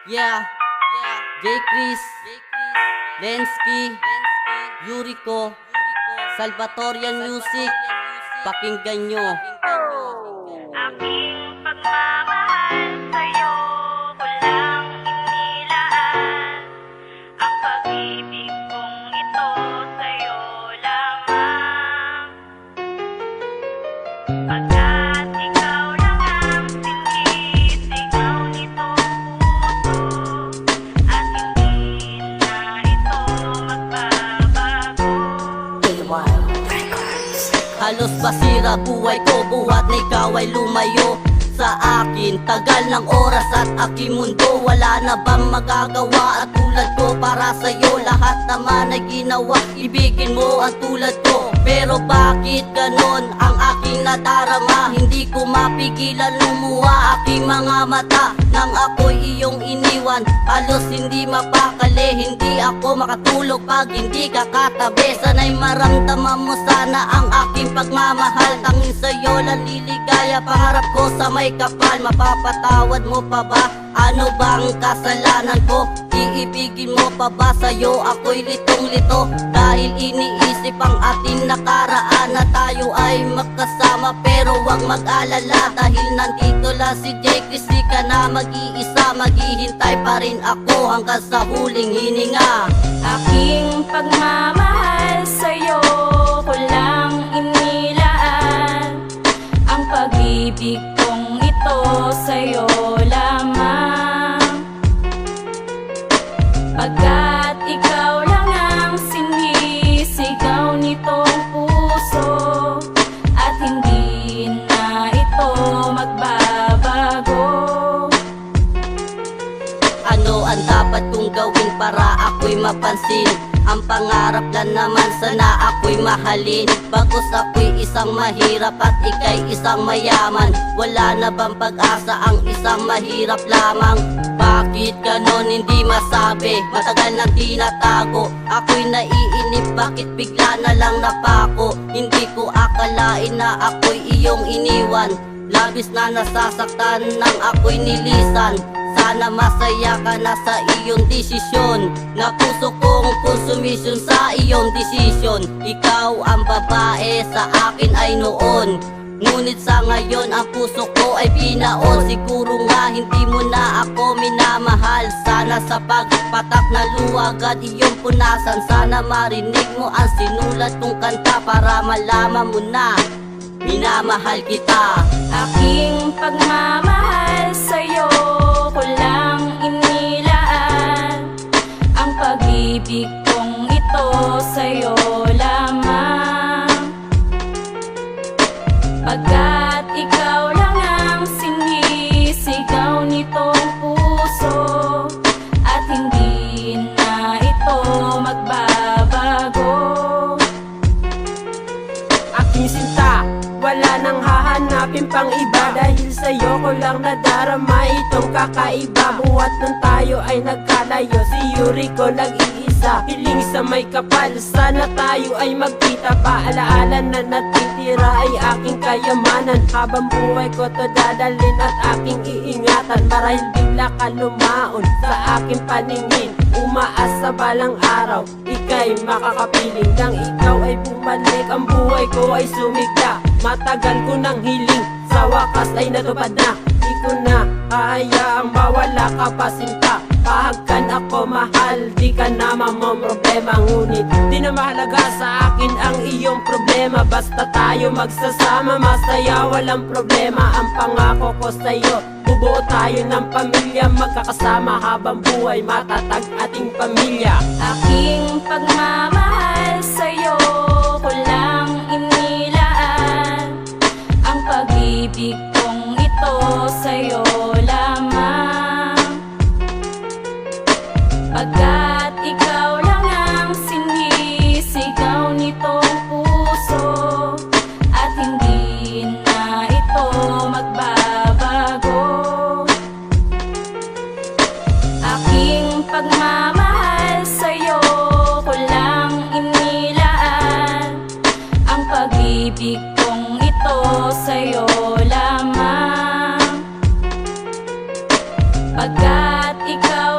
Yeah, J. Chris, Lensky, Yuriko, Salvatorian Music, pakinggan nyo. Aking pagmamahal sa'yo ko lang inilaan. Ang pag-ibig kong ito sa'yo lamang. Pagkat ikaw lang ang sinisigaw nitong puso, at hindi na ito magbabago. Halos basira buhay ko, buhat na ikaw ay lumayo sa akin. Tagal ng oras at aking mundo, wala na bang magagawa at tulad ko para sa'yo? Lahat naman ay ginawa, ibigin mo ang tulad ko. Pero bakit ganon ang aking nadarama? Hindi ko mapigilan lumuha aking mga mata nang ako'y iyong iniwan. Halos hindi mapakali, hindi ako makatulog pag hindi ka katabi. Sana'y maramdaman mo sana ang aking pagmamahal. Tanging sa'yo lang liligaya, pangarap ko sa may kapal. Mapapatawad mo pa ba? Ano bang kasalanan ko? Iibigin mo pa ba sa'yo? Ako'y litong-lito dahil iniisip ang ating nakaraan na tayo ay magkasama. Pero huwag mag-alala dahil nandito lang si J. Chris, di ka na mag-iisa. Maghihintay pa rin ako hanggang sa huling hininga. Aking pagmamahal sa'yo ko lang inilaan. Ang pag-ibig kong ito sa'yo lamang. Pagkat ikaw lang ang sinisigaw nitong puso, at hindi na ito magbabago. Ano ang dapat kong gawin para ako'y mapansin? Ang pangarap lang naman sana ako'y mahalin. Bagos ako'y isang mahirap at ika'y isang mayaman. Wala na bang pag-asa ang isang mahirap lamang? Bakit ganon hindi masabi? Matagal na tinatago, ako'y naiinip. Bakit bigla na lang napako? Hindi ko akalain na ako'y iyong iniwan. Labis na nasasaktan nang ako'y nilisan. Sana masaya ka na sa iyong desisyon, na puso kong konsumisyon sa iyong desisyon. Ikaw ang babae, sa akin ay noon. Ngunit sa ngayon ang puso ko ay binaon. Siguro nga hindi mo na ako minamahal. Sana sa pagpatak na luwagad iyong punasan. Sana marinig mo ang sinulat kong kanta para malaman mo na minamahal kita. Aking pagmamahal sa'yo ko lang inilaan. Ang pag-ibig kong ito sa'yo lamang. Pagkat ikaw lang ang sinisigaw nitong puso, at hindi na ito magbabago. Aking sinta, wala nang hahanapin pang iba. Dahil sa'yo ko lang nadarama itong kakaiba. Buhat nang tayo ay nagkalayo, si Yuriko nag-iisa. Hiling sa may kapal, sana tayo ay magkita pa. Alaala na natitira ay aking kayamanan. Habang buhay ko to dadalhin at aking iingatan. Marahil bigla ka lumaon sa aking paningin, umaas sa balang araw ika'y makakapiling. Nang ikaw ay bumalik, ang buhay ko ay sumigla. Matagal ko nang hiling, sa wakas ay natupad na. Di ko na hahayaang mawala ka pa sinta. Pahagkan ako mahal, di ka na mamamroblema. Ngunit di na mahalaga sa akin ang iyong problema. Basta tayo magsasama, masaya, walang problema. Ang pangako ko sa'yo, bubuo tayo ng pamilya. Magkakasama habang buhay, matatag ating pamilya. Aking pagmamahal sa'yo ko lang inilaan. Ang pag-ibig kong ito sa'yo lamang. Pagkat ikaw lang ang sinisigaw nitong puso, at hindi na ito magbabago. Aking pagmamahal sa'yo ko lang inilaan. Ang pag-ibig kong ito sa'yo lamang. Pagkat ikaw